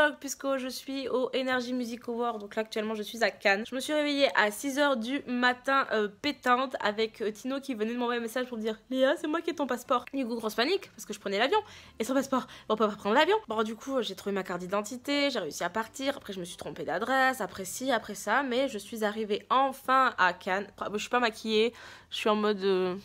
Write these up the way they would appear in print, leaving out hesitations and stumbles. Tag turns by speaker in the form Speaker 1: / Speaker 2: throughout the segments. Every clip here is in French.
Speaker 1: vlog puisque je suis au Energy Music Award. Donc là actuellement je suis à Cannes. Je me suis réveillée à 6 h du matin pétante avec Tino qui venait de m'envoyer un message pour me dire Léa, c'est moi qui ai ton passeport. Du coup grosse panique parce que je prenais l'avion et sans passeport on peut pas prendre l'avion. Bon du coup j'ai trouvé ma carte d'identité, j'ai réussi à partir. Après je me suis trompée d'adresse, après ci, après ça, mais je suis arrivée enfin à Cannes. Je suis pas maquillée, je suis en mode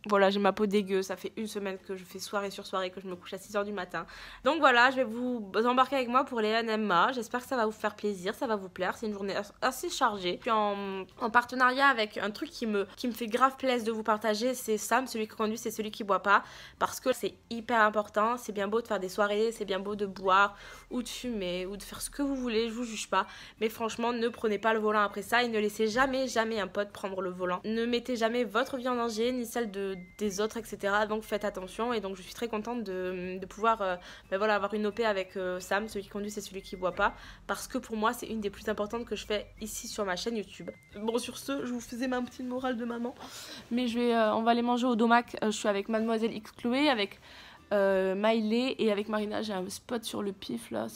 Speaker 1: voilà, j'ai ma peau dégueu, ça fait une semaine que je fais soirée sur soirée, que je me couche à 6 h du matin. Donc voilà, je vais vous embarquer avec moi pour les NMA. J'espère que ça va vous faire plaisir, ça va vous plaire. C'est une journée assez chargée. Je suis en partenariat avec un truc qui me fait grave plaisir de vous partager. C'est Sam, celui qui conduit, c'est celui qui boit pas. Parce que c'est hyper important. C'est bien beau de faire des soirées, c'est bien beau de boire ou de fumer ou de faire ce que vous voulez, je vous juge pas. Mais franchement, ne prenez pas le volant après ça et ne laissez jamais un pote prendre le volant. Ne mettez jamais votre vie en danger, ni celle des autres, etc. Donc faites attention. Et donc je suis très contente de pouvoir voilà, avoir une OP avec Sam, celui qui conduit c'est celui qui boit pas, parce que pour moi c'est une des plus importantes que je fais ici sur ma chaîne YouTube. Bon sur ce, je vous faisais ma petite morale de maman, mais on va aller manger au Domac. Je suis avec Mademoiselle X Chloé, avec Maïlé et avec Marina. J'ai un spot sur le pif là.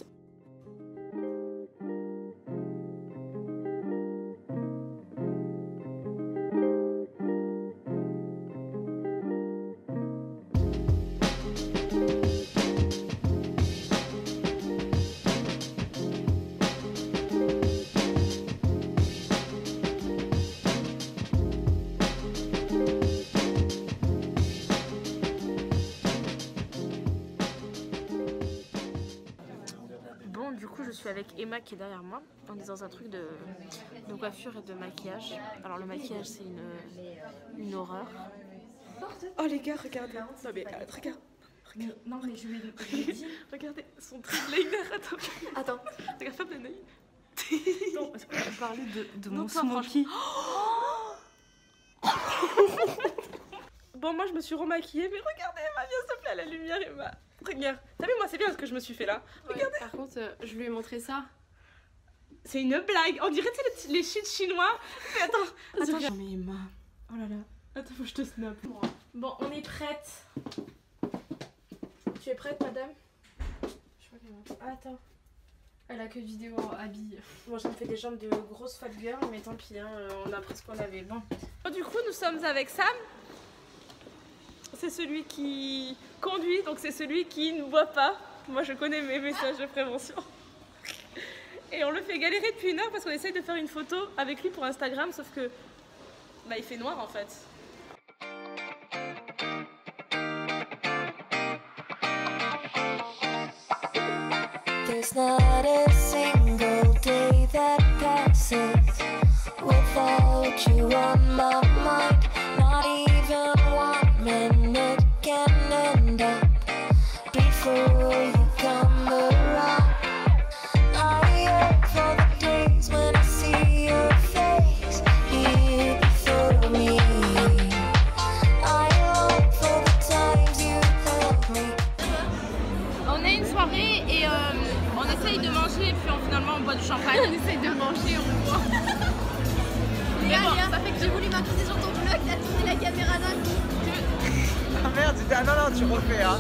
Speaker 1: Du coup je suis avec Emma qui est derrière moi. On est dans un truc de coiffure et de maquillage. Alors le maquillage c'est une horreur. Oh les gars regardez. Non mais regarde.
Speaker 2: Non mais je vais dire.
Speaker 1: Regardez son trait de liner. Attends. Regarde Fab de nez.
Speaker 2: Non, est-ce qu'on peut parler de mon smoky?
Speaker 1: Bon moi je me suis remaquillée, mais regardez Emma, viens s'il te plaît à la lumière Emma. Regarde, t'as vu moi c'est bien ce que je me suis fait là. Regardez.
Speaker 2: Ouais, par contre je lui ai montré ça.
Speaker 1: C'est une blague, on dirait les shit chinois. Mais attends.
Speaker 2: Non mais Emma.
Speaker 1: Oh là là. Attends, faut que je te snap. Bon, on est prête. Tu es prête madame?
Speaker 2: Je crois qu'elle a...
Speaker 1: Attends.
Speaker 2: Elle a que vidéo habille.
Speaker 1: Moi ça me fait des jambes de grosse fat girl, mais tant pis, hein, on a pris ce qu'on avait. Bon. Du coup nous sommes avec Sam. C'est celui qui conduit, donc c'est celui qui ne boit pas. Moi je connais mes messages de prévention. Et on le fait galérer depuis 1 heure parce qu'on essaye de faire une photo avec lui pour Instagram, sauf que bah, il fait noir en fait.
Speaker 3: There's not a single day that passes without you on my mind. Not even 1 minute can end up before you come around. I yearn for the days when I see your face here before me. I long for the times you held me.
Speaker 1: On a une soirée et on essaye de manger et puis finalement on boit du champagne.
Speaker 2: On essaye de manger, on boit.
Speaker 1: Mais bon,
Speaker 2: ça fait que j'ai voulu m'accuser sur ton vlog, t'as tourné la caméra d'un coup.
Speaker 4: Ah merde, ah non, tu refais hein.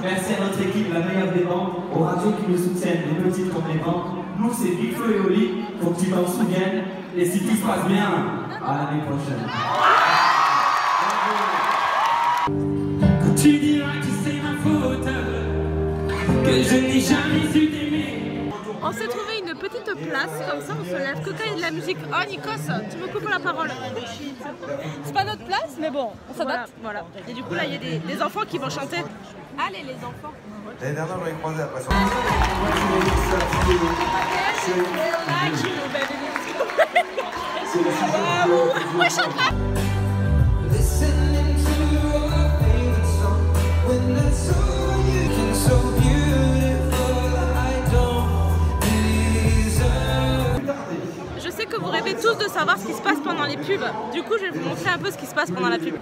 Speaker 5: Merci à notre équipe, la meilleure des bandes, aux radios qui nous soutiennent, les petites comme les grandes. Nous, c'est Big Flo et Oli, faut que tu t'en souviennes. Et si tout se passe bien, à l'année prochaine. Quand tu diras que c'est ma faute, que je n'ai jamais su t'aimer.
Speaker 1: On s'est trouvé une petite place, comme ça on se lève, que quand il y a de la musique. Oh Nikos, tu me coupes la parole.
Speaker 6: C'est pas notre place, mais bon, on s'adapte.
Speaker 1: Voilà. Et du coup là il y a des enfants qui vont chanter. Allez les enfants.
Speaker 4: L'année dernière, on l'avait croisé après sur
Speaker 1: Moi chante là. Je sais que vous rêvez tous de savoir ce qui se passe pendant les pubs. Du coup, je vais vous montrer un peu ce qui se passe pendant la pub.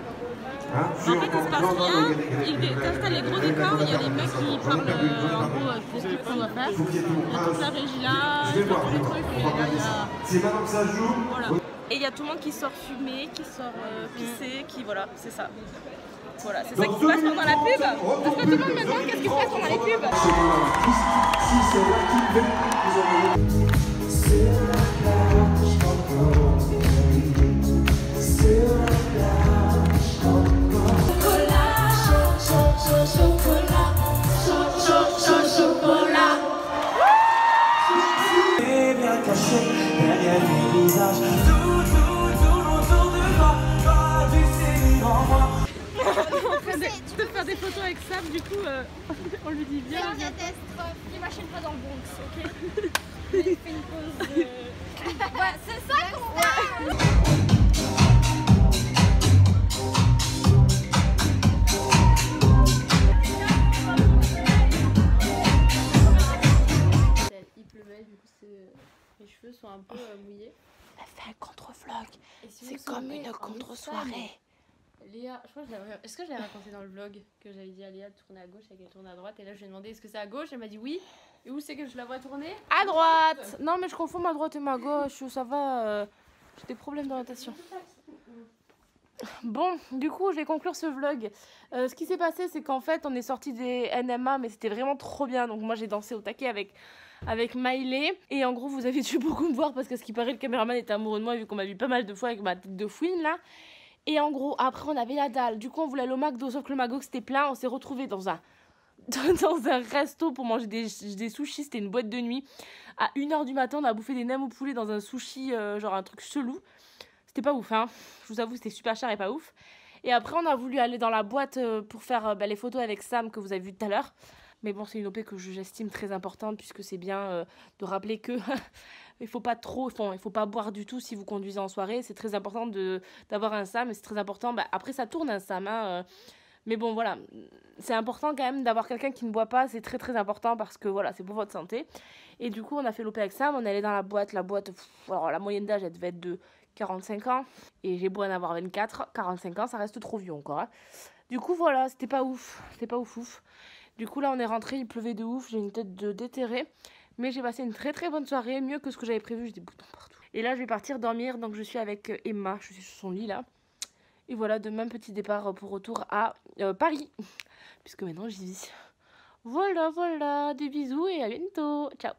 Speaker 1: En fait, il se passe rien. Ils installent les gros décors. Il y a les mecs qui parlent en gros de ce qu'on doit faire. Il y a toute la régie là, il y a tous les trucs.
Speaker 4: C'est pas comme ça je joue.
Speaker 1: Voilà. Et il y a tout le monde qui sort fumer, qui sort pisser, qui voilà, c'est ça. Voilà, c'est ça qui se passe pendant la pub. Parce que tout le monde me demande qu'est-ce qui se passe pendant les pubs.
Speaker 5: Derrière les visages, tout autour de moi, pas du série en moi.
Speaker 1: On est en train de faire des photos avec Sam, du coup on lui dit viens.
Speaker 2: C'est la catastrophe. Les machines pas dans le Bronx, ok?
Speaker 6: On fait une pause.
Speaker 2: Ouais, c'est ça qu'on va.
Speaker 6: Il pleuvait, du coup mes cheveux sont un peu mouillés.
Speaker 1: Elle fait un contre-vlog,
Speaker 6: Et si
Speaker 1: c'est
Speaker 6: vous
Speaker 1: comme
Speaker 6: souvenez,
Speaker 1: une
Speaker 6: en
Speaker 1: contre-soirée.
Speaker 6: Léa, je crois que est-ce que je l'avais raconté dans le vlog que j'avais dit à Léa de tourner à gauche et qu'elle tourne à droite, et là je lui ai demandé est-ce que c'est à gauche, elle m'a dit oui. Et où c'est que je la vois tourner?
Speaker 1: À droite. Non mais je confonds ma droite et ma gauche, ça va, j'ai des problèmes d'orientation. Bon, du coup, je vais conclure ce vlog. Ce qui s'est passé, c'est qu'en fait, on est sorti des NMA, mais c'était vraiment trop bien. Donc moi, j'ai dansé au taquet avec Miley. Et en gros, vous avez dû beaucoup me voir parce que ce qui paraît, le caméraman était amoureux de moi, vu qu'on m'a vu pas mal de fois avec ma tête de fouine, là. Et en gros, après, on avait la dalle. Du coup, on voulait aller au McDo, sauf que le McDo, c'était plein. On s'est retrouvés dans un resto pour manger des sushis. C'était une boîte de nuit. À 1h du matin, on a bouffé des nems au poulet dans un sushi, genre un truc chelou. C'était pas ouf, hein. Je vous avoue, c'était super cher et pas ouf. Et après, on a voulu aller dans la boîte pour faire les photos avec Sam que vous avez vu tout à l'heure. Mais bon, c'est une OP que j'estime très importante puisque c'est bien de rappeler que il faut pas trop, il faut pas boire du tout si vous conduisez en soirée. C'est très important d'avoir un Sam et c'est très important. Après, ça tourne un Sam, hein. Mais bon, voilà, c'est important quand même d'avoir quelqu'un qui ne boit pas, c'est très très important parce que voilà, c'est pour votre santé. Et du coup, on a fait l'OP avec Sam, on est allé dans la boîte, alors la moyenne d'âge, elle devait être de 45 ans, et j'ai beau en avoir 24, 45 ans, ça reste trop vieux encore, hein. Du coup, voilà, c'était pas ouf. Du coup, là, on est rentré, il pleuvait de ouf, j'ai une tête de déterré, mais j'ai passé une très très bonne soirée, mieux que ce que j'avais prévu, j'ai des boutons partout. Et là, je vais partir dormir, donc je suis avec Emma, je suis sur son lit, là. Et voilà, demain, petit départ pour retour à Paris, puisque maintenant, j'y vis. Voilà, des bisous et à bientôt, ciao.